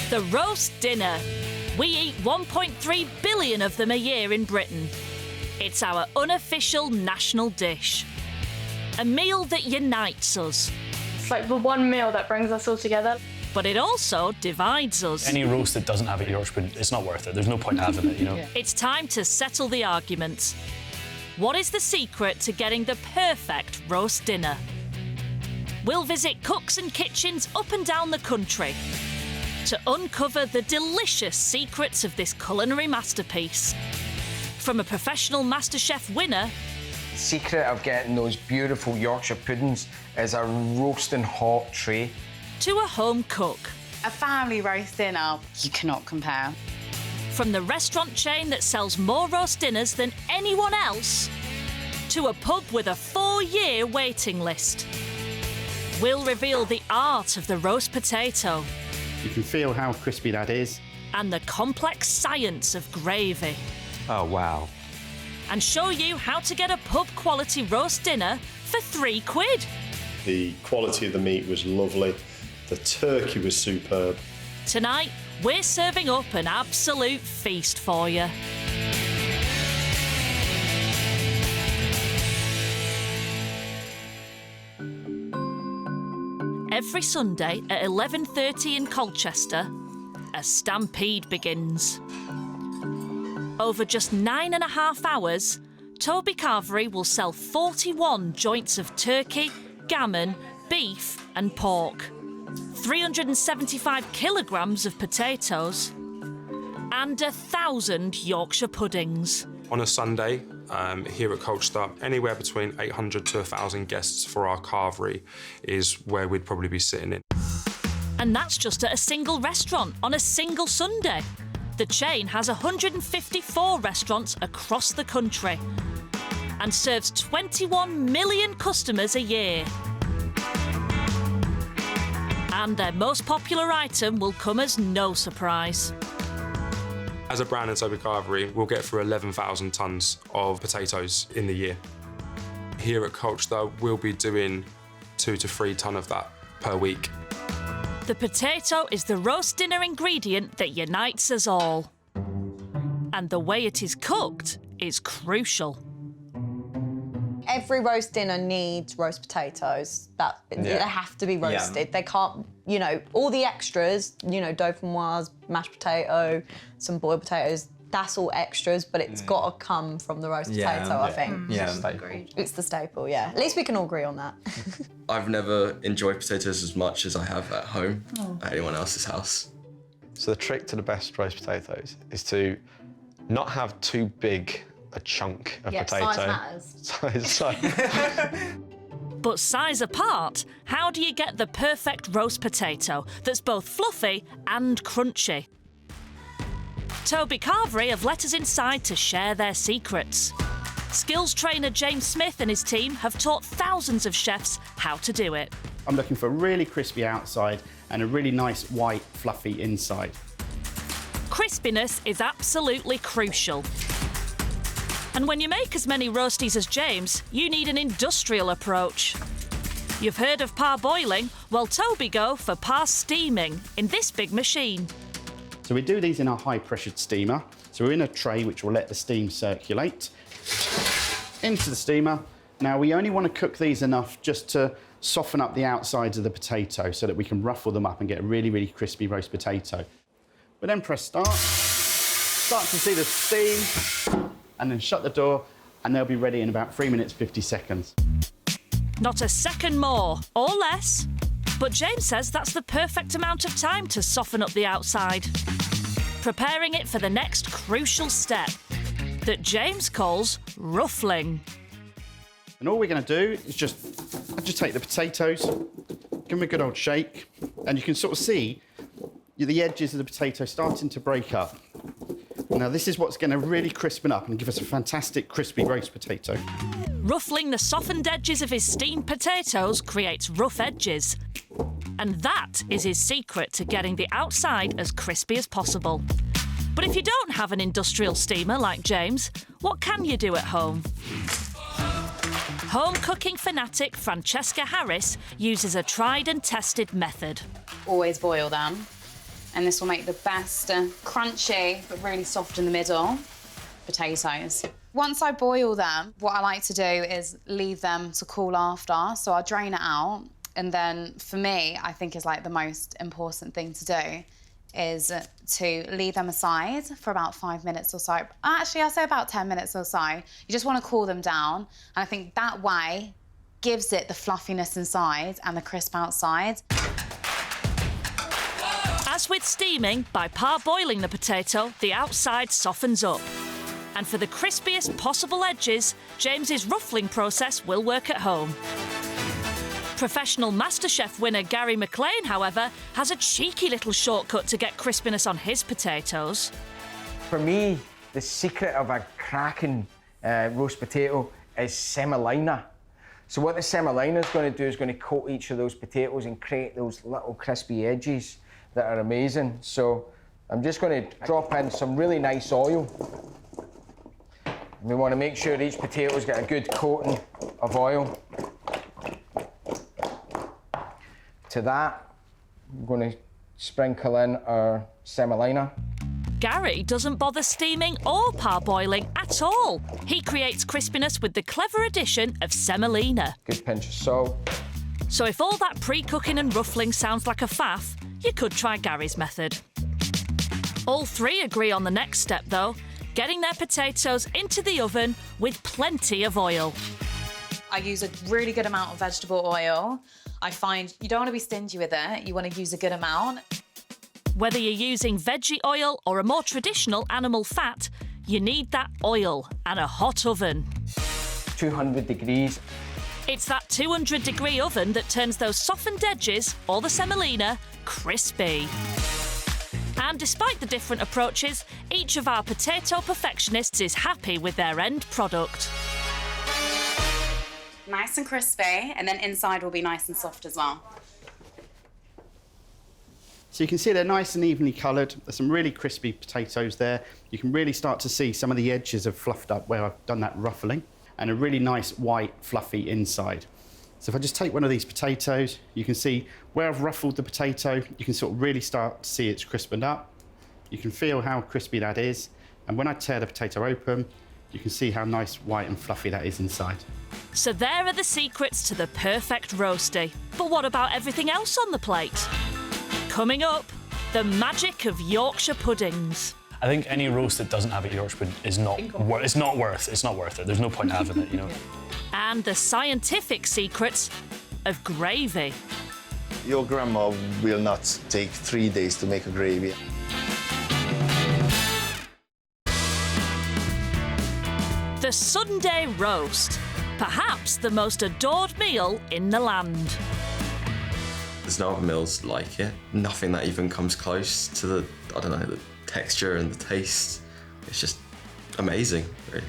The roast dinner. We eat 1.3 billion of them a year in Britain. It's our unofficial national dish. A meal that unites us. It's like the one meal that brings us all together. But it also divides us. Any roast that doesn't have a Yorkshire pudding, it's not worth it. There's no point having it, you know. Yeah. It's time to settle the argument. What is the secret to getting the perfect roast dinner? We'll visit cooks and kitchens up and down the country to uncover the delicious secrets of this culinary masterpiece. From a professional MasterChef winner... The secret of getting those beautiful Yorkshire puddings is a roasting hot tray. ...to a home cook. A family roast dinner, you cannot compare. From the restaurant chain that sells more roast dinners than anyone else, to a pub with a 4-year waiting list. We'll reveal the art of the roast potato. You can feel how crispy that is. And the complex science of gravy. Oh, wow. And show you how to get a pub-quality roast dinner for £3. The quality of the meat was lovely. The turkey was superb. Tonight, we're serving up an absolute feast for you. Every Sunday at 11:30 in Colchester, a stampede begins. Over just 9.5 hours, Toby Carvery will sell 41 joints of turkey, gammon, beef and pork, 375 kilograms of potatoes and 1,000 Yorkshire puddings. On a Sunday, here at Colchester, anywhere between 800 to 1,000 guests for our carvery is where we'd probably be sitting in. And that's just at a single restaurant on a single Sunday. The chain has 154 restaurants across the country and serves 21 million customers a year. And their most popular item will come as no surprise. As a brand in Toby Carvery, we'll get through 11,000 tonnes of potatoes in the year. Here at Colchester, we'll be doing 2 to 3 tonne of that per week. The potato is the roast dinner ingredient that unites us all. And the way it is cooked is crucial. Every roast dinner needs roast potatoes. They have to be roasted. They can't, you know, all the extras, you know, dauphinoise, mashed potato, some boiled potatoes, that's all extras, but it's got to come from the roast potato, I think. Yeah, it's the staple, yeah. At least we can all agree on that. I've never enjoyed potatoes as much as I have at home, at anyone else's house. So the trick to the best roast potatoes is to not have too big a chunk of potato. Size matters. But size apart, how do you get the perfect roast potato that's both fluffy and crunchy? Toby Carvery have let us inside to share their secrets. Skills trainer James Smith and his team have taught thousands of chefs how to do it. I'm looking for a really crispy outside and a really nice white fluffy inside. Crispiness is absolutely crucial. And when you make as many roasties as James, you need an industrial approach. You've heard of parboiling? Well, Toby go for par-steaming in this big machine. So we do these in our high-pressured steamer. So we're in a tray which will let the steam circulate into the steamer. Now, we only want to cook these enough just to soften up the outsides of the potato so that we can ruffle them up and get a really, really crispy roast potato. But then press start, start to see the steam, and then shut the door, and they'll be ready in about 3 minutes, 50 seconds. Not a second more or less. But James says that's the perfect amount of time to soften up the outside, preparing it for the next crucial step that James calls ruffling. And all we're going to do is just take the potatoes, give them a good old shake, and you can sort of see the edges of the potato starting to break up. Now, this is what's going to really crispen up and give us a fantastic crispy roast potato. Ruffling the softened edges of his steamed potatoes creates rough edges. And that is his secret to getting the outside as crispy as possible. But if you don't have an industrial steamer like James, what can you do at home? Home cooking fanatic Francesca uses a tried and tested method. Always boil them. And this will make the best crunchy, but really soft in the middle, potatoes. Once I boil them, what I like to do is leave them to cool after. So I'll drain it out. And then for me, I think is like the most important thing to do is to leave them aside for about 5 minutes or so. Actually, I'll say about 10 minutes or so. You just want to cool them down. And I think that way gives it the fluffiness inside and the crisp outside. As with steaming, by parboiling the potato, the outside softens up. And for the crispiest possible edges, James's ruffling process will work at home. Professional MasterChef winner Gary Maclean, however, has a cheeky little shortcut to get crispiness on his potatoes. For me, the secret of a cracking roast potato is semolina. So what the semolina is going to do is going to coat each of those potatoes and create those little crispy edges that are amazing. So I'm just going to drop in some really nice oil. We want to make sure each potato's got a good coating of oil. To that, I'm going to sprinkle in our semolina. Gary doesn't bother steaming or parboiling at all. He creates crispiness with the clever addition of semolina. Good pinch of salt. So if all that pre-cooking and ruffling sounds like a faff, you could try Gary's method. All three agree on the next step, though, getting their potatoes into the oven with plenty of oil. I use a really good amount of vegetable oil. I find you don't want to be stingy with it. You want to use a good amount. Whether you're using veggie oil or a more traditional animal fat, you need that oil and a hot oven. 200 degrees. It's that 200-degree oven that turns those softened edges, or the semolina, crispy. And despite the different approaches, each of our potato perfectionists is happy with their end product. Nice and crispy, and then inside will be nice and soft as well. So you can see they're nice and evenly coloured. There's some really crispy potatoes there. You can really start to see some of the edges have fluffed up where I've done that ruffling, and a really nice white fluffy inside. So if I just take one of these potatoes, you can see where I've ruffled the potato, you can sort of really start to see it's crispened up. You can feel how crispy that is. And when I tear the potato open, you can see how nice, white and fluffy that is inside. So there are the secrets to the perfect roastie. But what about everything else on the plate? Coming up, the magic of Yorkshire puddings. I think any roast that doesn't have a Yorkshire pudding is not worth it. There's no point having it, you know. And the scientific secrets of gravy. Your grandma will not take 3 days to make a gravy. The Sunday roast, perhaps the most adored meal in the land. There's no other meals like it. Nothing that even comes close to the, I don't know, the texture and the taste. It's just amazing, really.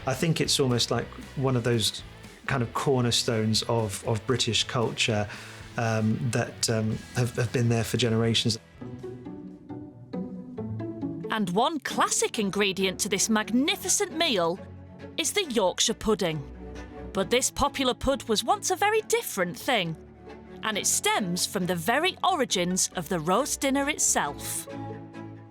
I think it's almost like one of those kind of cornerstones of British culture that have been there for generations. And one classic ingredient to this magnificent meal is the Yorkshire pudding. But this popular pud was once a very different thing, and it stems from the very origins of the roast dinner itself.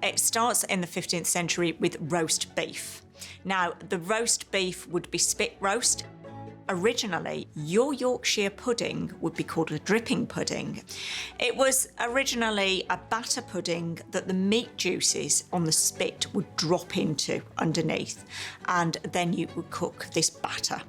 It starts in the 15th century with roast beef. Now, the roast beef would be spit roast. Originally, your Yorkshire pudding would be called a dripping pudding. It was originally a batter pudding that the meat juices on the spit would drop into underneath, and then you would cook this batter.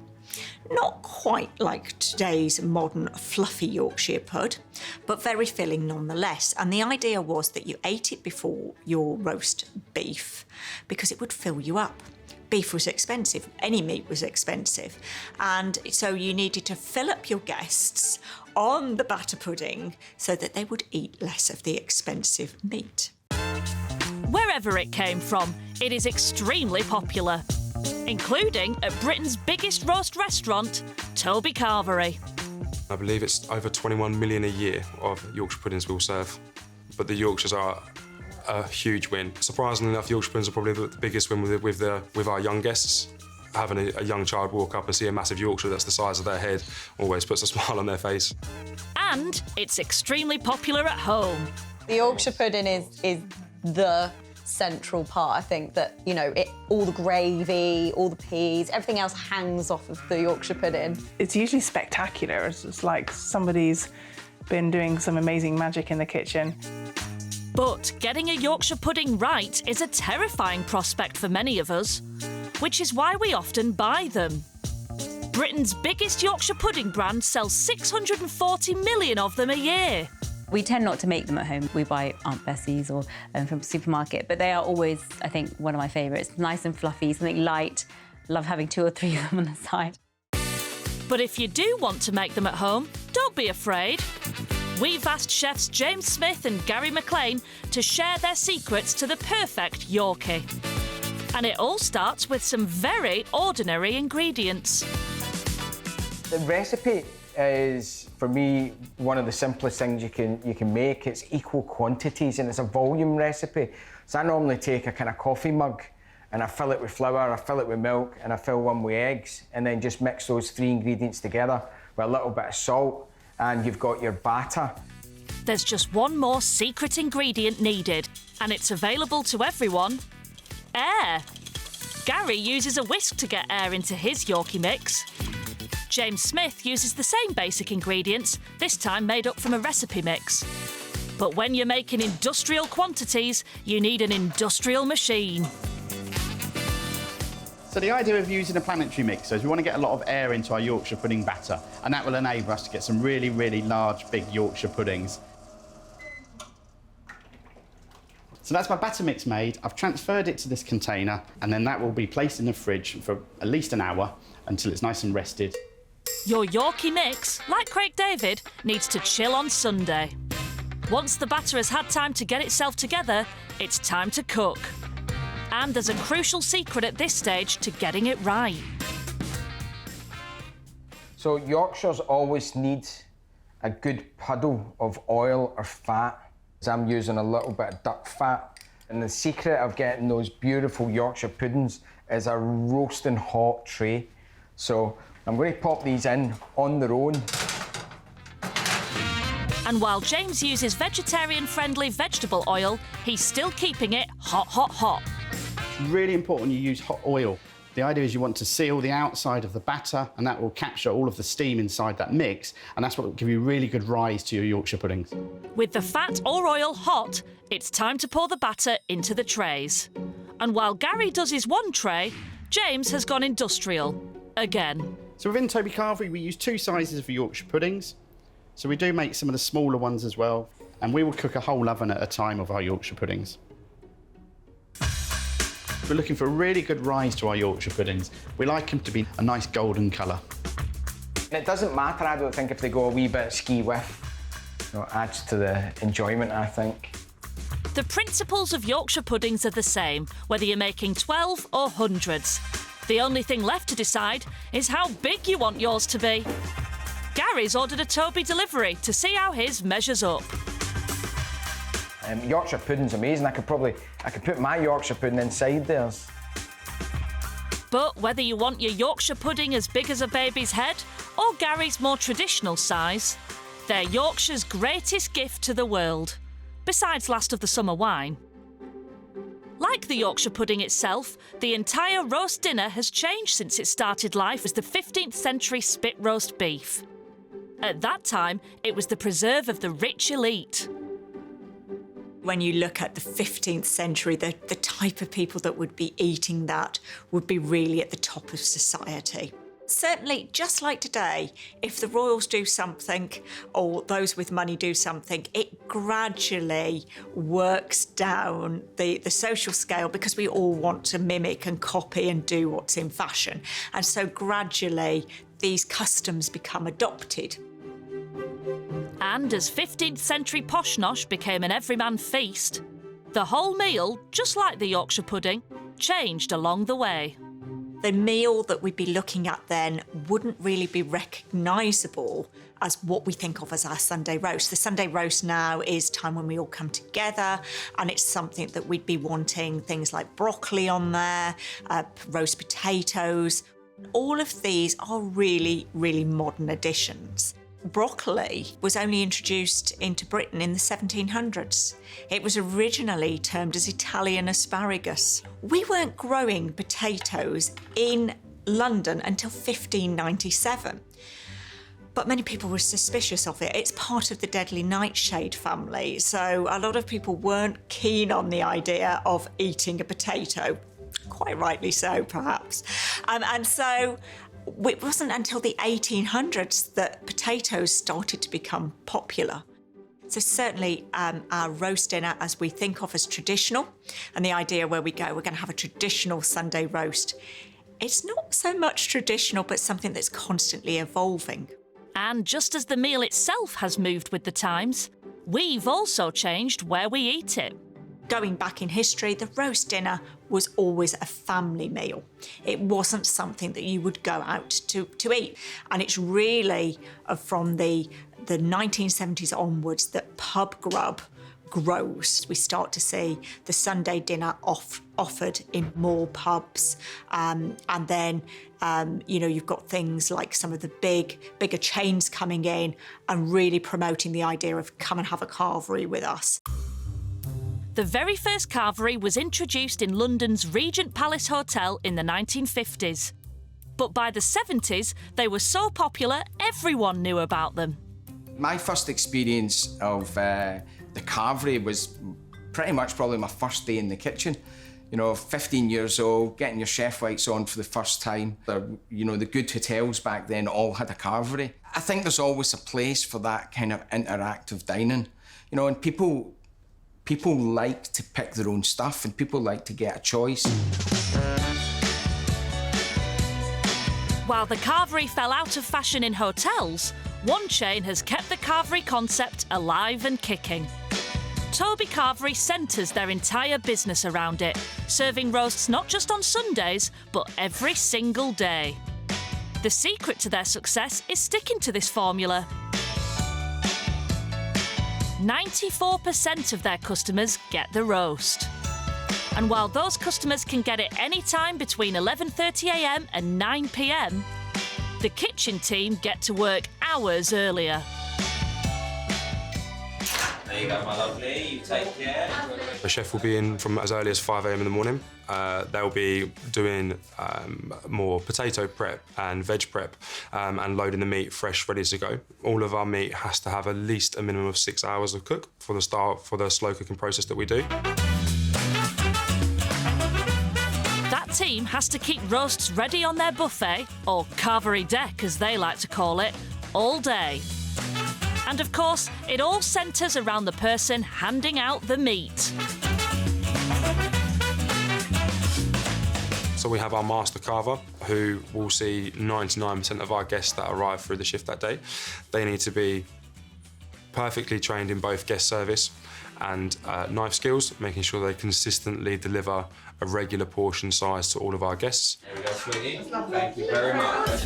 Not quite like today's modern fluffy Yorkshire pud, but very filling nonetheless. And the idea was that you ate it before your roast beef because it would fill you up. Beef was expensive, any meat was expensive, and so you needed to fill up your guests on the batter pudding so that they would eat less of the expensive meat. Wherever it came from, it is extremely popular, including at Britain's biggest roast restaurant, Toby Carvery. I believe it's over 21 million a year of Yorkshire puddings we'll serve, but the Yorkshires are a huge win. Surprisingly enough, Yorkshire puddings are probably the biggest win with our young guests. Having a young child walk up and see a massive Yorkshire that's the size of their head always puts a smile on their face. And it's extremely popular at home. The Yorkshire pudding is the central part. I think that, you know, all the gravy, all the peas, everything else hangs off of the Yorkshire pudding. It's usually spectacular. It's like somebody's been doing some amazing magic in the kitchen. But getting a Yorkshire pudding right is a terrifying prospect for many of us, which is why we often buy them. Britain's biggest Yorkshire pudding brand sells 640 million of them a year. We tend not to make them at home. We buy Aunt Bessie's or from a supermarket, but they are always, I think, one of my favourites. Nice and fluffy, something light. Love having 2 or 3 of them on the side. But if you do want to make them at home, don't be afraid. We've asked chefs James Smith and Gary Maclean to share their secrets to the perfect Yorkie. And it all starts with some very ordinary ingredients. The recipe is, for me, one of the simplest things you can make. It's equal quantities and it's a volume recipe. So I normally take a kind of coffee mug and I fill it with flour, I fill it with milk, and I fill one with eggs, and then just mix those 3 ingredients together with a little bit of salt, and you've got your batter. There's just one more secret ingredient needed, and it's available to everyone. Air. Gary uses a whisk to get air into his Yorkie mix. James Smith uses the same basic ingredients, this time made up from a recipe mix. But when you're making industrial quantities, you need an industrial machine. So the idea of using a planetary mixer is we want to get a lot of air into our Yorkshire pudding batter, and that will enable us to get some really, really large, big Yorkshire puddings. So that's my batter mix made. I've transferred it to this container, and then that will be placed in the fridge for at least an hour until it's nice and rested. Your Yorkie mix, like Craig David, needs to chill on Sunday. Once the batter has had time to get itself together, it's time to cook. And there's a crucial secret at this stage to getting it right. So Yorkshires always need a good puddle of oil or fat. So I'm using a little bit of duck fat. And the secret of getting those beautiful Yorkshire puddings is a roasting hot tray. So I'm going to pop these in on their own. And while James uses vegetarian-friendly vegetable oil, he's still keeping it hot, hot, hot. It's really important you use hot oil. The idea is you want to seal the outside of the batter, and that will capture all of the steam inside that mix, and that's what will give you really good rise to your Yorkshire puddings. With the fat or oil hot, it's time to pour the batter into the trays. And while Gary does his one tray, James has gone industrial again. So within Toby Carvery, we use 2 sizes of Yorkshire puddings. So we do make some of the smaller ones as well, and we will cook a whole oven at a time of our Yorkshire puddings. We're looking for a really good rise to our Yorkshire puddings. We like them to be a nice golden colour. It doesn't matter, I don't think, if they go a wee bit ski whiff. You know, it adds to the enjoyment, I think. The principles of Yorkshire puddings are the same, whether you're making 12 or hundreds. The only thing left to decide is how big you want yours to be. Gary's ordered a Toby delivery to see how his measures up. Yorkshire pudding's amazing. I could put my Yorkshire pudding inside theirs. But whether you want your Yorkshire pudding as big as a baby's head or Gary's more traditional size, they're Yorkshire's greatest gift to the world, besides last of the summer wine. Like the Yorkshire pudding itself, the entire roast dinner has changed since it started life as the 15th century spit roast beef. At that time, it was the preserve of the rich elite. When you look at the 15th century, the type of people that would be eating that would be really at the top of society. Certainly, just like today, if the royals do something or those with money do something, it gradually works down the social scale because we all want to mimic and copy and do what's in fashion. And so gradually, these customs become adopted. And as 15th century posh-nosh became an everyman feast, the whole meal, just like the Yorkshire pudding, changed along the way. The meal that we'd be looking at then wouldn't really be recognisable as what we think of as our Sunday roast. The Sunday roast now is time when we all come together, and it's something that we'd be wanting things like broccoli on there, roast potatoes. All of these are really, really modern additions. broccoli was only introduced into Britain in the 1700s. It was originally termed as Italian asparagus. We weren't growing potatoes in London until 1597. But many people were suspicious of it. It's part of the deadly nightshade family, so a lot of people weren't keen on the idea of eating a potato. Quite rightly so, perhaps. And so it wasn't until the 1800s that potatoes started to become popular. So certainly our roast dinner, as we think of as traditional, and the idea where we go, we're going to have a traditional Sunday roast, it's not so much traditional, but something that's constantly evolving. And just as the meal itself has moved with the times, we've also changed where we eat it. Going back in history, the roast dinner was always a family meal. It wasn't something that you would go out to eat. And it's really from the 1970s onwards that pub grub grows. We start to see the Sunday dinner offered in more pubs. And then, you've got things like some of the bigger chains coming in and really promoting the idea of come and have a carvery with us. The very first carvery was introduced in London's Regent Palace Hotel in the 1950s. But by the 70s, they were so popular, everyone knew about them. My first experience of the carvery was pretty much probably my first day in the kitchen. 15 years old, getting your chef whites on for the first time. The good hotels back then all had a carvery. I think there's always a place for that kind of interactive dining. And people like to pick their own stuff and people like to get a choice. While the carvery fell out of fashion in hotels, one chain has kept the carvery concept alive and kicking. Toby Carvery centres their entire business around it, serving roasts not just on Sundays, but every single day. The secret to their success is sticking to this formula. 94% of their customers get the roast. And while those customers can get it anytime between 11:30am and 9pm, the kitchen team get to work hours earlier. There you go, my lovely. You take care. The chef will be in from as early as 5am in the morning. They'll be doing more potato prep and veg prep and loading the meat fresh, ready to go. All of our meat has to have at least a minimum of 6 hours of cook for the slow cooking process that we do. That team has to keep roasts ready on their buffet, or carvery deck as they like to call it, all day. And of course, it all centres around the person handing out the meat. So we have our Master Carver, who will see 99% of our guests that arrive through the shift that day. They need to be perfectly trained in both guest service and knife skills, making sure they consistently deliver a regular portion size to all of our guests. There we go, sweetie. Thank you very much.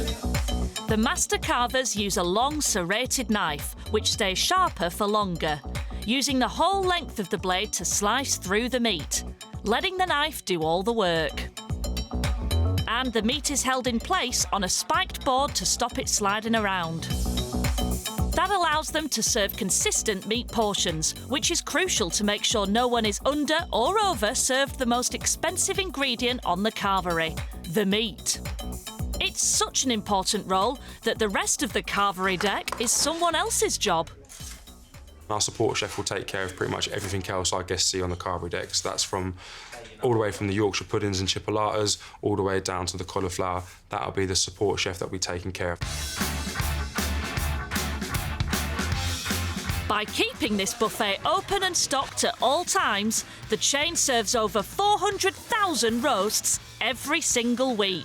The Master Carvers use a long serrated knife, which stays sharper for longer, using the whole length of the blade to slice through the meat, letting the knife do all the work. And the meat is held in place on a spiked board to stop it sliding around. That allows them to serve consistent meat portions, which is crucial to make sure no one is under or over served the most expensive ingredient on the carvery, the meat. It's such an important role that the rest of the carvery deck is someone else's job. Our support chef will take care of pretty much everything else our guests see on the carvery deck. So that's all the way from the Yorkshire puddings and chipolatas, all the way down to the cauliflower. That'll be the support chef that'll be taking care of. By keeping this buffet open and stocked at all times, the chain serves over 400,000 roasts every single week.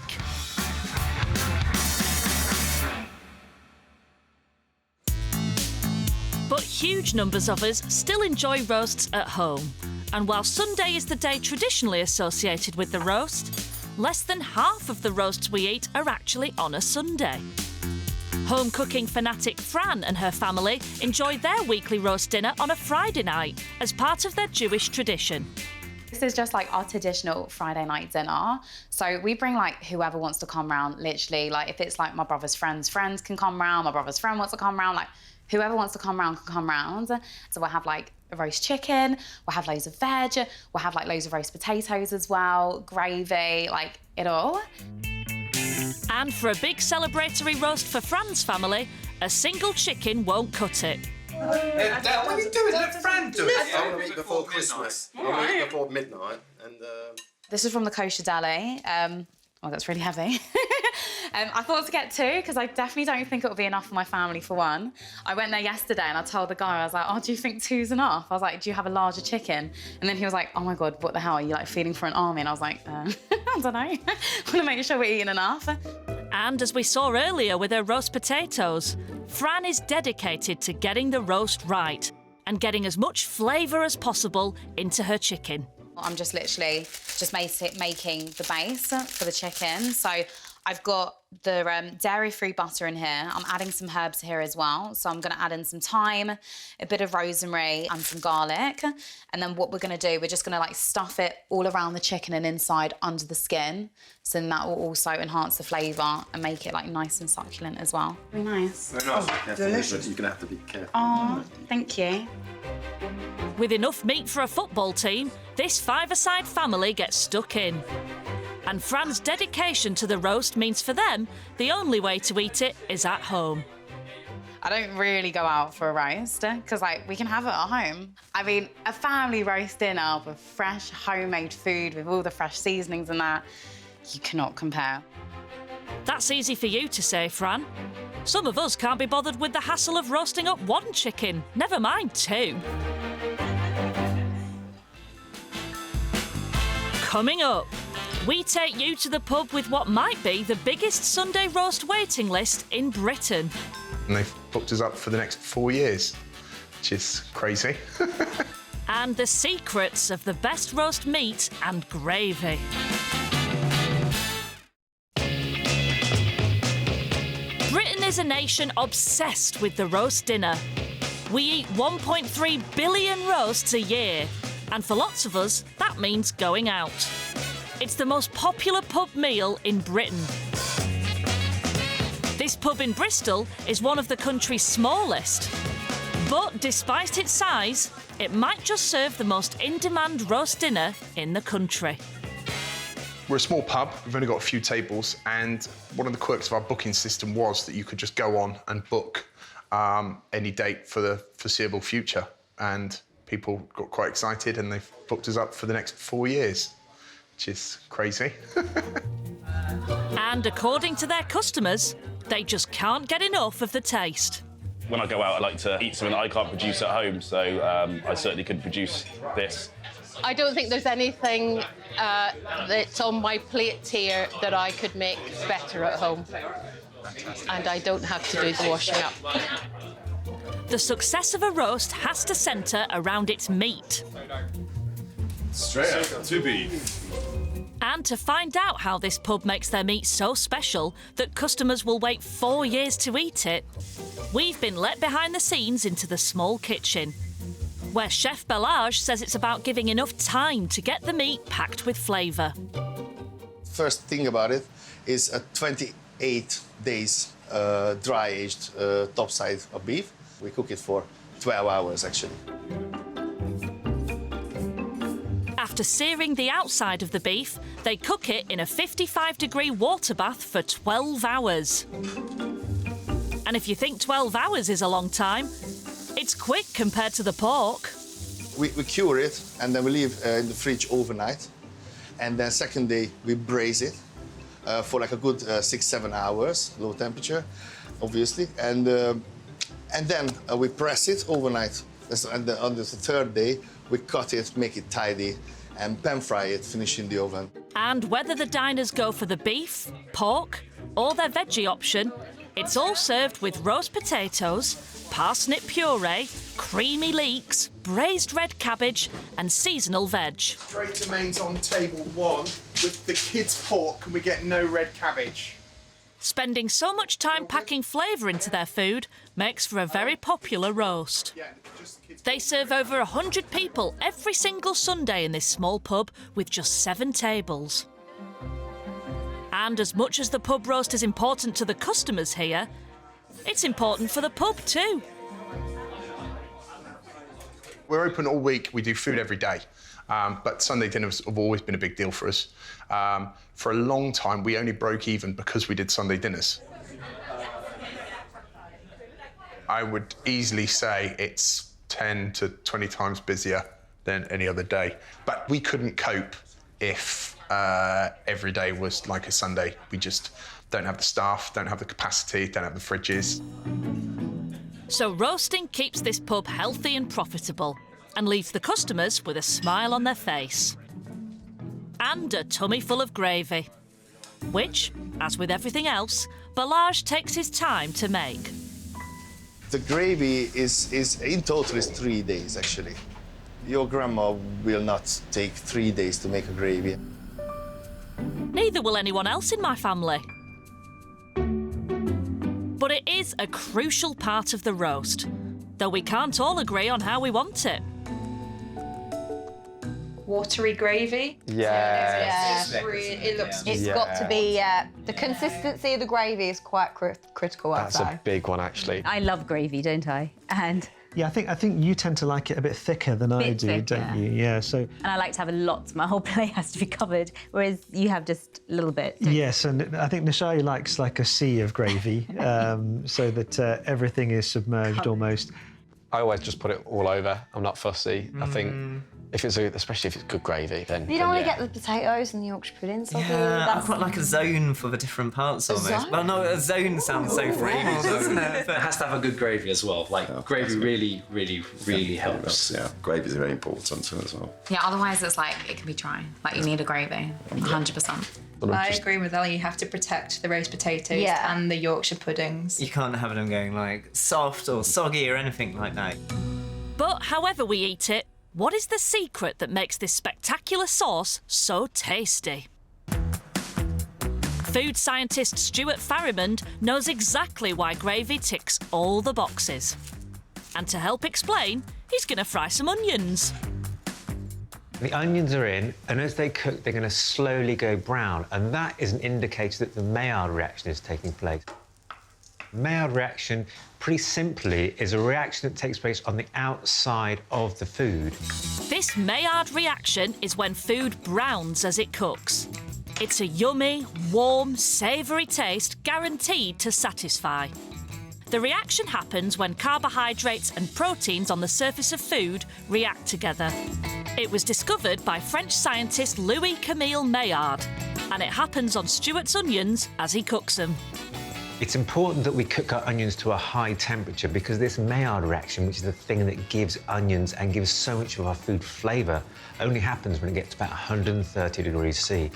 But huge numbers of us still enjoy roasts at home. And while Sunday is the day traditionally associated with the roast, less than half of the roasts we eat are actually on a Sunday. Home cooking fanatic Fran and her family enjoy their weekly roast dinner on a Friday night as part of their Jewish tradition. This is just like our traditional Friday night dinner. So we bring like whoever wants to come round, literally. Like if it's like my brother's friends can come round, my brother's friend wants to come round, like whoever wants to come round can come round. So we'll have like a roast chicken, we'll have loads of veg, we'll have like loads of roast potatoes as well, gravy, like it all. And for a big celebratory roast for Fran's family, a single chicken won't cut it. Dad, what are you doing? Let Fran do it. I want to eat before Christmas. I want to eat before midnight. And This is from the kosher deli. Oh, that's really heavy. I thought to get 2 because I definitely don't think it'll be enough for my family for one. I went there yesterday and I told the guy, I was like, oh, do you think 2's enough? I was like, do you have a larger chicken? And then he was like, oh my God, what the hell? Are you like feeding for an army? And I was like, I don't know. I want to make sure we're eating enough. And as we saw earlier with her roast potatoes, Fran is dedicated to getting the roast right and getting as much flavour as possible into her chicken. I'm just literally making the base for the chicken. So I've got the dairy-free butter in here. I'm adding some herbs here as well. So I'm going to add in some thyme, a bit of rosemary and some garlic. And then what we're going to do, we're just going to like stuff it all around the chicken and inside under the skin. So then that will also enhance the flavour and make it like nice and succulent as well. Very nice. very nice. Oh, delicious. You're going to have to be careful. Oh, thank you. With enough meat for a football team, this five-a-side family gets stuck in. And Fran's dedication to the roast means for them, the only way to eat it is at home. I don't really go out for a roast because like we can have it at home. I mean, a family roast dinner with fresh homemade food with all the fresh seasonings and that, you cannot compare. That's easy for you to say, Fran. Some of us can't be bothered with the hassle of roasting up 1 chicken, never mind 2. Coming up, we take you to the pub with what might be the biggest Sunday roast waiting list in Britain. And they've booked us up for the next 4 years, which is crazy. And the secrets of the best roast meat and gravy. Britain is a nation obsessed with the roast dinner. We eat 1.3 billion roasts a year, and for lots of us, that means going out. It's the most popular pub meal in Britain. This pub in Bristol is one of the country's smallest. But despite its size, it might just serve the most in-demand roast dinner in the country. We're a small pub, we've only got a few tables, and one of the quirks of our booking system was that you could just go on and book any date for the foreseeable future. And people got quite excited and they've booked us up for the next 4 years, which is crazy. And according to their customers, they just can't get enough of the taste. When I go out, I like to eat something that I can't produce at home, so I certainly could produce this. I don't think there's anything that's on my plate here that I could make better at home. And I don't have to do the washing up. The success of a roast has to centre around its meat. Straight up to beef. And to find out how this pub makes their meat so special that customers will wait 4 years to eat it, we've been let behind the scenes into the small kitchen, where Chef Maillard says it's about giving enough time to get the meat packed with flavour. First thing about it is a 28 days dry-aged topside of beef. We cook it for 12 hours, actually. After searing the outside of the beef, they cook it in a 55-degree water bath for 12 hours. And if you think 12 hours is a long time, it's quick compared to the pork. We cure it and then we leave in the fridge overnight. And then second day, we braise it for like a good 6-7 hours, low temperature, obviously. And then we press it overnight. And on the third day, we cut it, make it tidy, and pan fry it, finish in the oven. And whether the diners go for the beef, pork, or their veggie option, it's all served with roast potatoes, parsnip puree, creamy leeks, braised red cabbage, and seasonal veg. Straight to mains on table 1 with the kids' pork. Can we get no red cabbage? Spending so much time packing flavour into their food makes for a very popular roast. They serve over 100 people every single Sunday in this small pub with just 7 tables. And as much as the pub roast is important to the customers here, it's important for the pub too. We're open all week. We do food every day. But Sunday dinners have always been a big deal for us. For a long time, we only broke even because we did Sunday dinners. I would easily say it's 10 to 20 times busier than any other day. But we couldn't cope if every day was like a Sunday. We just don't have the staff, don't have the capacity, don't have the fridges. So roasting keeps this pub healthy and profitable and leaves the customers with a smile on their face. And a tummy full of gravy, which, as with everything else, Maillard takes his time to make. The gravy is in total is 3 days, actually. Your grandma will not take 3 days to make a gravy. Neither will anyone else in my family. But it is a crucial part of the roast, though we can't all agree on how we want it. Watery gravy. Yes. It's got to be, the consistency of the gravy is quite critical, I'd That's say. a big one, actually. I love gravy, don't I? And yeah, I think you tend to like it a bit thicker than I do, thicker. don't you? Yeah, so... And I like to have a lot. My whole plate has to be covered, whereas you have just a little bit. Yes, and I think Nishai likes like a sea of gravy, so that everything is submerged almost. I always just put it all over. I'm not fussy. I think if it's especially if it's good gravy, then You don't want to get the potatoes and the Yorkshire puddings, Yeah, that's I've got like a zone for the different parts almost. zone? Well, no, a zone sounds so formal, doesn't it? It has to have a good gravy as well. Like, gravy really helps. Yeah, gravy's very important to it as well. Yeah, otherwise it's like, it can be dry. Like, you need a gravy, 100%. I agree with Ellie, you have to protect the roast potatoes and the Yorkshire puddings. You can't have them going like soft or soggy or anything like that. But however we eat it, what is the secret that makes this spectacular sauce so tasty? Food scientist Stuart Farrimond knows exactly why gravy ticks all the boxes. And to help explain, he's going to fry some onions. The onions are in, and as they cook, they're going to slowly go brown, and that is an indicator that the Maillard reaction is taking place. Maillard reaction, pretty simply, is a reaction that takes place on the outside of the food. This Maillard reaction is when food browns as it cooks. It's a yummy, warm, savoury taste guaranteed to satisfy. The reaction happens when carbohydrates and proteins on the surface of food react together. It was discovered by French scientist Louis-Camille Maillard, and it happens on Stuart's onions as he cooks them. It's important that we cook our onions to a high temperature because this Maillard reaction, which is the thing that gives onions and gives so much of our food flavour, only happens when it gets to about 130 degrees C.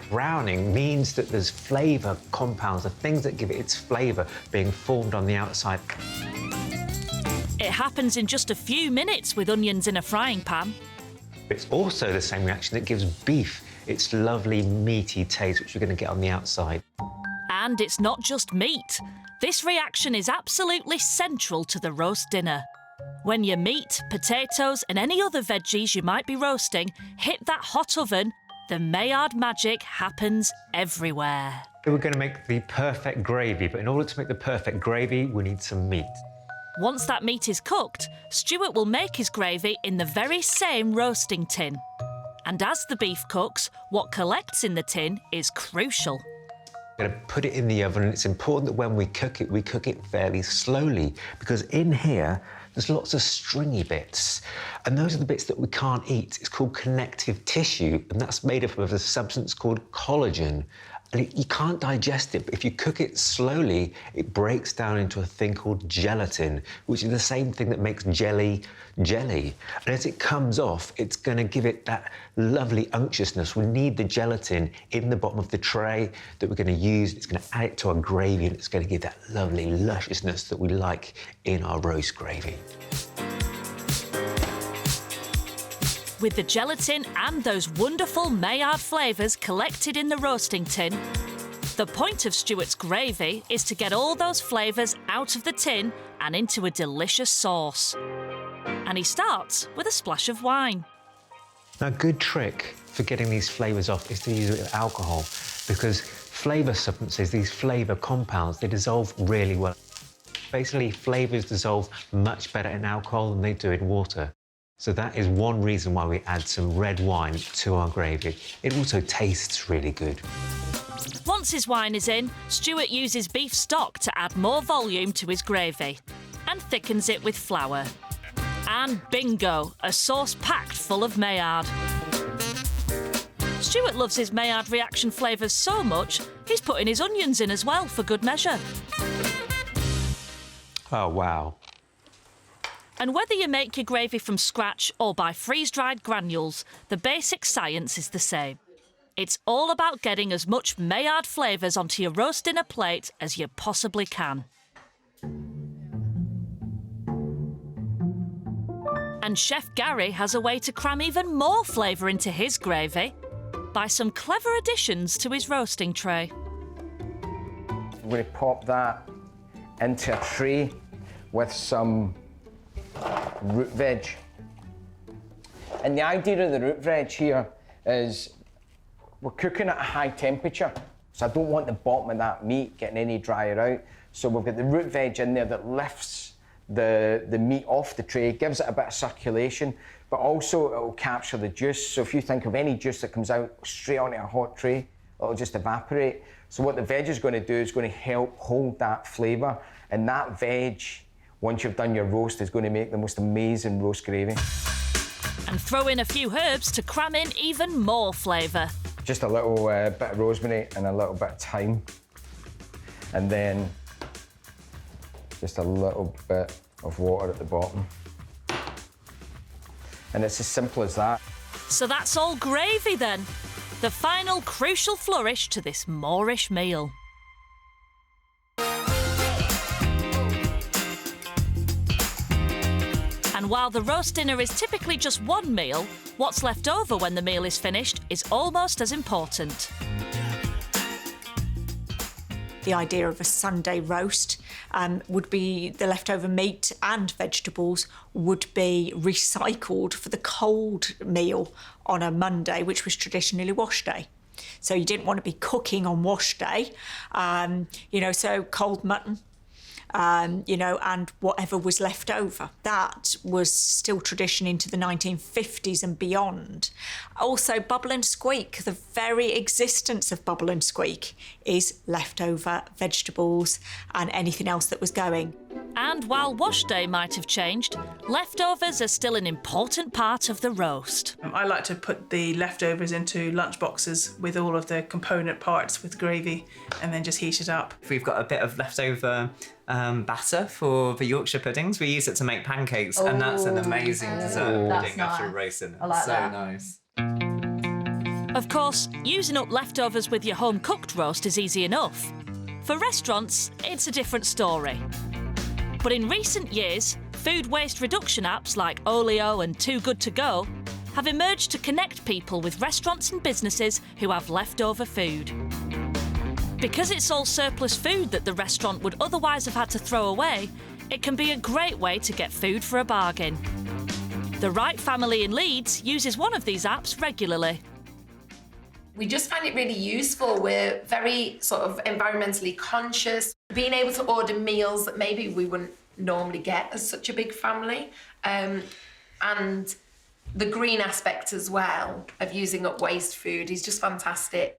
Browning means that there's flavour compounds, the things that give it its flavour, being formed on the outside. It happens in just a few minutes with onions in a frying pan. It's also the same reaction that gives beef its lovely meaty taste, which you're going to get on the outside. And it's not just meat. This reaction is absolutely central to the roast dinner. When your meat, potatoes and any other veggies you might be roasting hit that hot oven, the Maillard magic happens everywhere. We're going to make the perfect gravy, but in order to make the perfect gravy, we need some meat. Once that meat is cooked, Stuart will make his gravy in the very same roasting tin. And as the beef cooks, what collects in the tin is crucial. We're going to put it in the oven, and it's important that when we cook it fairly slowly, because in here, there's lots of stringy bits, and those are the bits that we can't eat. It's called connective tissue, and that's made up of a substance called collagen. And you can't digest it, but if you cook it slowly, it breaks down into a thing called gelatin, which is the same thing that makes jelly jelly. And as it comes off, it's going to give it that lovely unctuousness. We need the gelatin in the bottom of the tray that we're going to use. It's going to add it to our gravy, and it's going to give that lovely lusciousness that we like in our roast gravy. With the gelatin and those wonderful Maillard flavours collected in the roasting tin, The point of Stuart's gravy is to get all those flavours out of the tin and into a delicious sauce. And he starts with a splash of wine. Now, a good trick for getting these flavours off is to use it with alcohol, because flavour substances, these flavour compounds, they dissolve really well. Basically, flavours dissolve much better in alcohol than they do in water. So that is one reason why we add some red wine to our gravy. It also tastes really good. Once his wine is in, Stuart uses beef stock to add more volume to his gravy and thickens it with flour. And bingo, a sauce packed full of Maillard. Stuart loves his Maillard reaction flavours so much, he's putting his onions in as well for good measure. Oh, wow. And whether you make your gravy from scratch or by freeze-dried granules, the basic science is the same. It's all about getting as much Maillard flavours onto your roast dinner plate as you possibly can. And Chef Gary has a way to cram even more flavour into his gravy by some clever additions to his roasting tray. We're going to pop that into a tray with some root veg. And the idea of the root veg here is we're cooking at a high temperature, so I don't want the bottom of that meat getting any drier out. So we've got the root veg in there that lifts the meat off the tray, gives it a bit of circulation, but also it will capture the juice. So if you think of any juice that comes out straight onto a hot tray, it'll just evaporate. So what the veg is going to do is going to help hold that flavour, and that veg, once you've done your roast, is going to make the most amazing roast gravy. And throw in a few herbs to cram in even more flavour. Just a little bit of rosemary and a little bit of thyme. And then just a little bit of water at the bottom. And it's as simple as that. So that's all gravy then. The final crucial flourish to this Moorish meal. And while the roast dinner is typically just one meal, what's left over when the meal is finished is almost as important. The idea of a Sunday roast would be the leftover meat and vegetables would be recycled for the cold meal on a Monday, which was traditionally wash day. So you didn't want to be cooking on wash day, so cold mutton, and whatever was left over. That was still tradition into the 1950s and beyond. Also, bubble and squeak, the very existence of bubble and squeak is leftover vegetables and anything else that was going. And while wash day might have changed, leftovers are still an important part of the roast. I like to put the leftovers into lunch boxes with all of the component parts with gravy and then just heat it up. If we've got a bit of leftover batter for the Yorkshire puddings, we use it to make pancakes, and that's an amazing dessert pudding after a roast dinner. I like that. Nice. Of course, using up leftovers with your home-cooked roast is easy enough. For restaurants, it's a different story. But in recent years, food waste reduction apps like Olio and Too Good To Go have emerged to connect people with restaurants and businesses who have leftover food. Because it's all surplus food that the restaurant would otherwise have had to throw away, it can be a great way to get food for a bargain. The Wright family in Leeds uses one of these apps regularly. We just find it really useful. We're very sort of environmentally conscious. Being able to order meals that maybe we wouldn't normally get as such a big family. And the green aspect as well of using up waste food is just fantastic.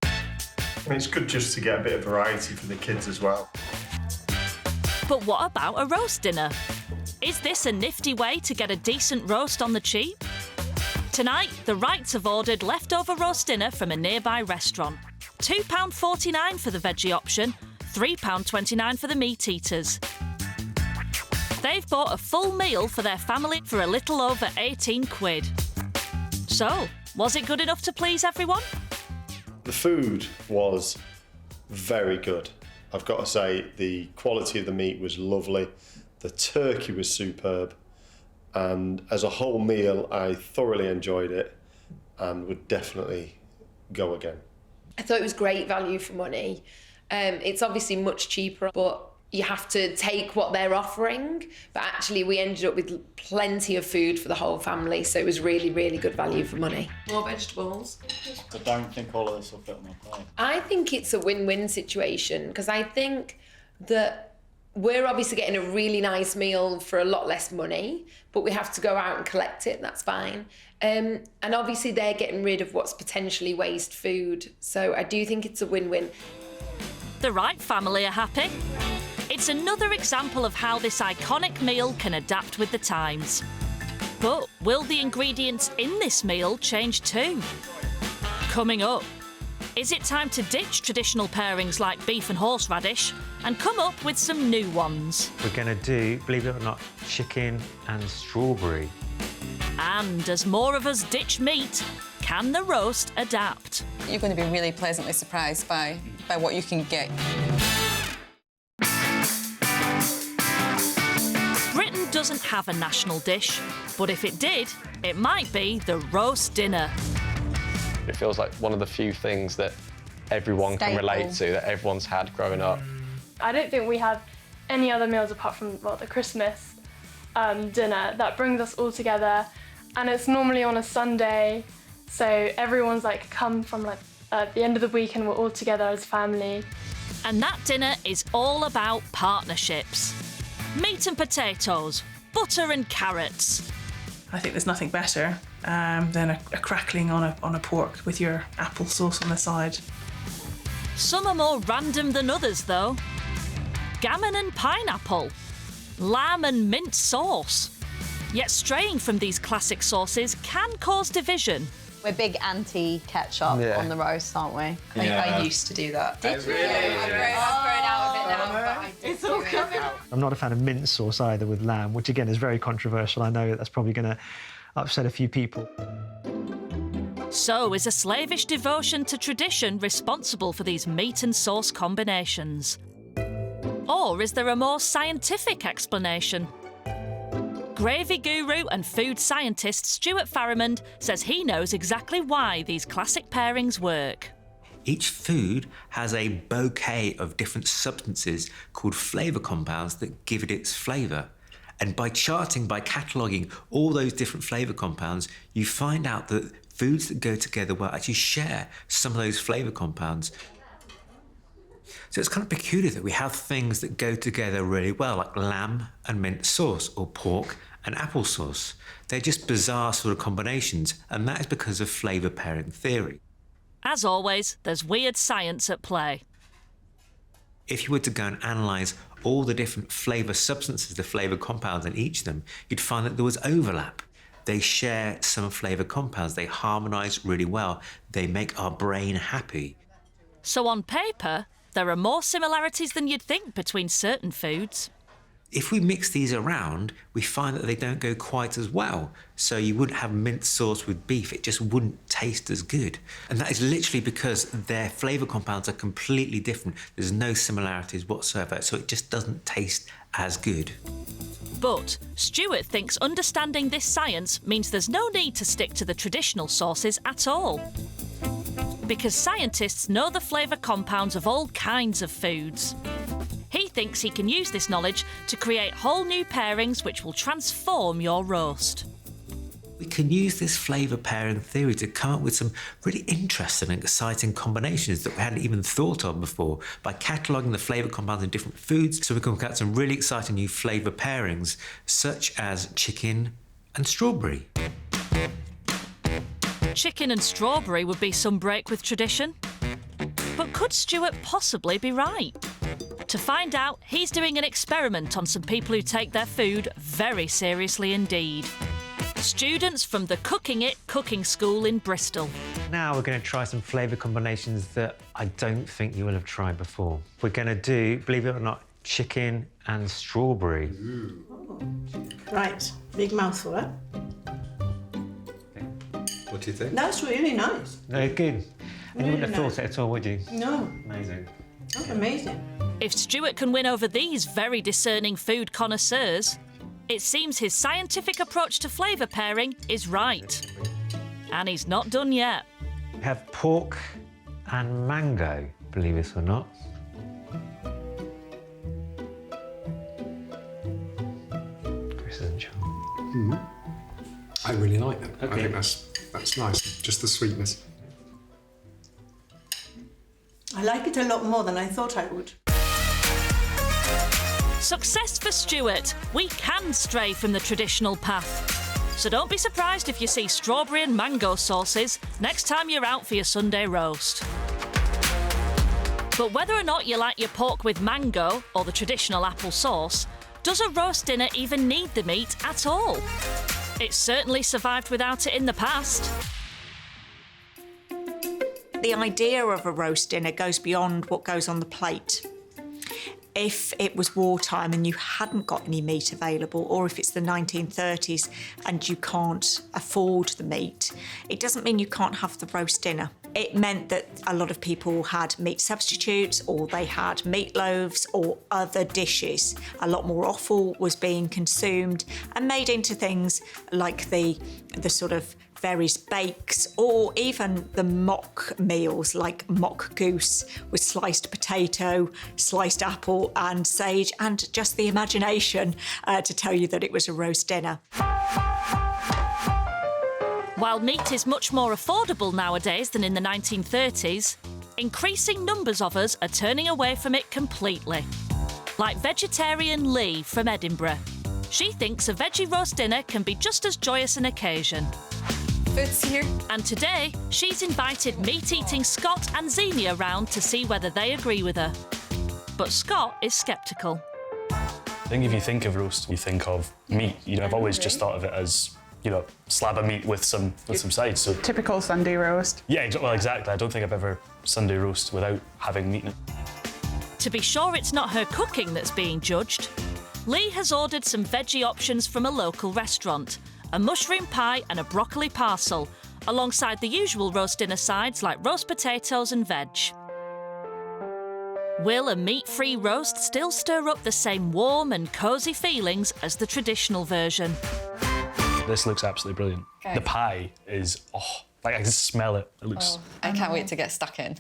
It's good just to get a bit of variety for the kids as well. But what about a roast dinner? Is this a nifty way to get a decent roast on the cheap? Tonight, the Wrights have ordered leftover roast dinner from a nearby restaurant. £2.49 for the veggie option, £3.29 for the meat eaters. They've bought a full meal for their family for a little over 18 quid. So, was it good enough to please everyone? The food was very good. I've got to say, the quality of the meat was lovely. The turkey was superb. And as a whole meal, I thoroughly enjoyed it and would definitely go again. I thought it was great value for money. It's obviously much cheaper, but you have to take what they're offering. But actually, we ended up with plenty of food for the whole family, so it was really, really good value for money. More vegetables. I don't think all of this will fit on my plate. I think it's a win-win situation, because I think that we're obviously getting a really nice meal for a lot less money, but we have to go out and collect it, that's fine. And obviously they're getting rid of what's potentially waste food. So I do think it's a win-win. The Wright family are happy. It's another example of how this iconic meal can adapt with the times. But will the ingredients in this meal change too? Coming up, is it time to ditch traditional pairings like beef and horseradish and come up with some new ones? We're going to do, believe it or not, chicken and strawberry. And as more of us ditch meat, can the roast adapt? You're going to be really pleasantly surprised by what you can get. Britain doesn't have a national dish, but if it did, it might be the roast dinner. It feels like one of the few things that everyone can relate to, that everyone's had growing up. I don't think we have any other meals apart from, well, the Christmas dinner that brings us all together, and it's normally on a Sunday, so everyone's like come from like at the end of the week and we're all together as family. And that dinner is all about partnerships. Meat and potatoes, butter and carrots. I think there's nothing better than a crackling on a pork with your applesauce on the side. Some are more random than others, though. Gammon and pineapple, lamb and mint sauce. Yet straying from these classic sauces can cause division. We're big anti-ketchup on the roast, aren't we? I used to do that. Did you? I've grown out of it now, but I did do it. I'm not a fan of mint sauce either with lamb, which again is very controversial. I know that's probably going to upset a few people. So is a slavish devotion to tradition responsible for these meat and sauce combinations? Or is there a more scientific explanation? Gravy guru and food scientist Stuart Farrimond says he knows exactly why these classic pairings work. Each food has a bouquet of different substances called flavour compounds that give it its flavour. And by cataloguing all those different flavour compounds, you find out that foods that go together well actually share some of those flavour compounds. So it's kind of peculiar that we have things that go together really well, like lamb and mint sauce, or pork and applesauce. They're just bizarre sort of combinations, and that is because of flavour pairing theory. As always, there's weird science at play. If you were to go and analyse all the different flavour substances, the flavour compounds in each of them, you'd find that there was overlap. They share some flavour compounds, they harmonise really well, they make our brain happy. So on paper, there are more similarities than you'd think between certain foods. If we mix these around, we find that they don't go quite as well. So you wouldn't have mint sauce with beef, it just wouldn't taste as good. And that is literally because their flavour compounds are completely different. There's no similarities whatsoever, so it just doesn't taste as good. But Stuart thinks understanding this science means there's no need to stick to the traditional sauces at all. Because scientists know the flavour compounds of all kinds of foods. He thinks he can use this knowledge to create whole new pairings which will transform your roast. We can use this flavour pairing theory to come up with some really interesting and exciting combinations that we hadn't even thought of before by cataloguing the flavour compounds in different foods, so we can get some really exciting new flavour pairings, such as chicken and strawberry. Chicken and strawberry would be some break with tradition. But could Stuart possibly be right? To find out, he's doing an experiment on some people who take their food very seriously indeed. Students from the Cooking It cooking school in Bristol. Now we're going to try some flavour combinations that I don't think you will have tried before. We're going to do, believe it or not, chicken and strawberry. Right, big mouthful, eh? What do you think? That's really nice. No, good. And Really you wouldn't have nice. thought it at all, would you? No. Amazing. That's amazing. If Stuart can win over these very discerning food connoisseurs, it seems his scientific approach to flavour pairing is right. And he's not done yet. We have pork and mango, believe it or not. Chris isn't sure. I really like it. Okay. I think that's nice. Just the sweetness. I like it a lot more than I thought I would. Success for Stuart. We can stray from the traditional path. So don't be surprised if you see strawberry and mango sauces next time you're out for your Sunday roast. But whether or not you like your pork with mango or the traditional apple sauce, does a roast dinner even need the meat at all? It's certainly survived without it in the past. The idea of a roast dinner goes beyond what goes on the plate. If it was wartime and you hadn't got any meat available, or if it's the 1930s and you can't afford the meat, it doesn't mean you can't have the roast dinner. It meant that a lot of people had meat substitutes, or they had meatloaves or other dishes. A lot more offal was being consumed and made into things like the sort of various bakes, or even the mock meals like mock goose with sliced potato, sliced apple and sage, and just the imagination to tell you that it was a roast dinner. While meat is much more affordable nowadays than in the 1930s, increasing numbers of us are turning away from it completely. Like vegetarian Lee from Edinburgh. She thinks a veggie roast dinner can be just as joyous an occasion. Food's here. And today, she's invited meat-eating Scott and Xenia round to see whether they agree with her. But Scott is sceptical. I think if you think of roast, you think of meat. You know, I've always just thought of it as, you know, slab of meat with some sides. So typical Sunday roast. Yeah, well, exactly. I don't think I've ever Sunday roast without having meat in it. To be sure it's not her cooking that's being judged, Lee has ordered some veggie options from a local restaurant, a mushroom pie and a broccoli parcel, alongside the usual roast dinner sides like roast potatoes and veg. Will a meat-free roast still stir up the same warm and cosy feelings as the traditional version? This looks absolutely brilliant. Okay. The pie is, like I can smell it. It looks... I can't wait to get stuck in.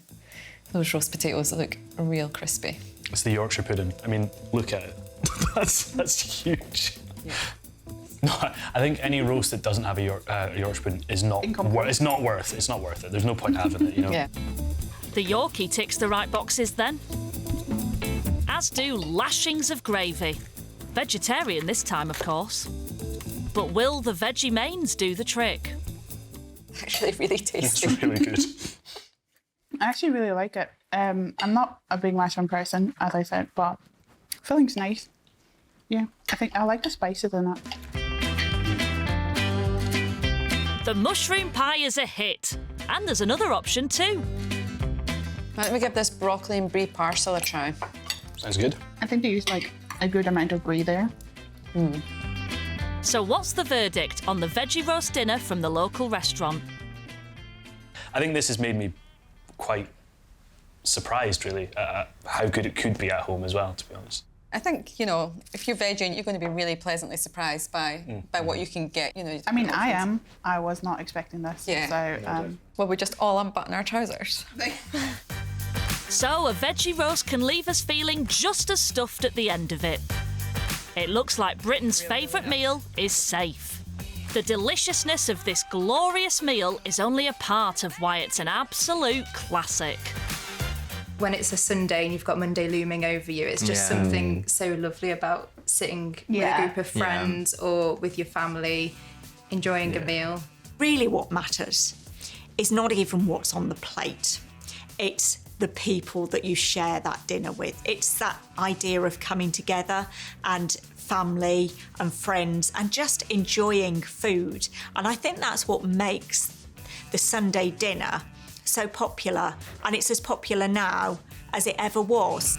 Those roast potatoes look real crispy. It's the Yorkshire pudding. I mean, look at it. that's huge. Yeah. No, I think any roast that doesn't have a Yorkshire pudding is not it's not worth it. There's no point having it, you know. Yeah. The Yorkie ticks the right boxes then. As do lashings of gravy. Vegetarian this time, of course. But will the veggie mains do the trick? Actually really tasty. It's really good. I actually really like it. I'm not a big mushroom person, as I said, but filling's nice. Yeah, I think I like the spices in it. The mushroom pie is a hit. And there's another option too. Let me give this broccoli and brie parcel a try. Sounds good. I think they use like a good amount of brie there. So what's the verdict on the veggie roast dinner from the local restaurant? I think this has made me quite surprised, really, at how good it could be at home as well, to be honest. I think, you know, if you're vegan, you're going to be really pleasantly surprised by what you can get, you know. I mean, I am. I was not expecting this. Yeah. So, well, we just all unbutton our trousers. So a veggie roast can leave us feeling just as stuffed at the end of it. It looks like Britain's favourite meal is safe. The deliciousness of this glorious meal is only a part of why it's an absolute classic. When it's a Sunday and you've got Monday looming over you, it's just something so lovely about sitting with a group of friends or with your family, enjoying a meal. Really what matters is not even what's on the plate. It's the people that you share that dinner with. It's that idea of coming together and family and friends and just enjoying food. And I think that's what makes the Sunday dinner so popular, and it's as popular now as it ever was.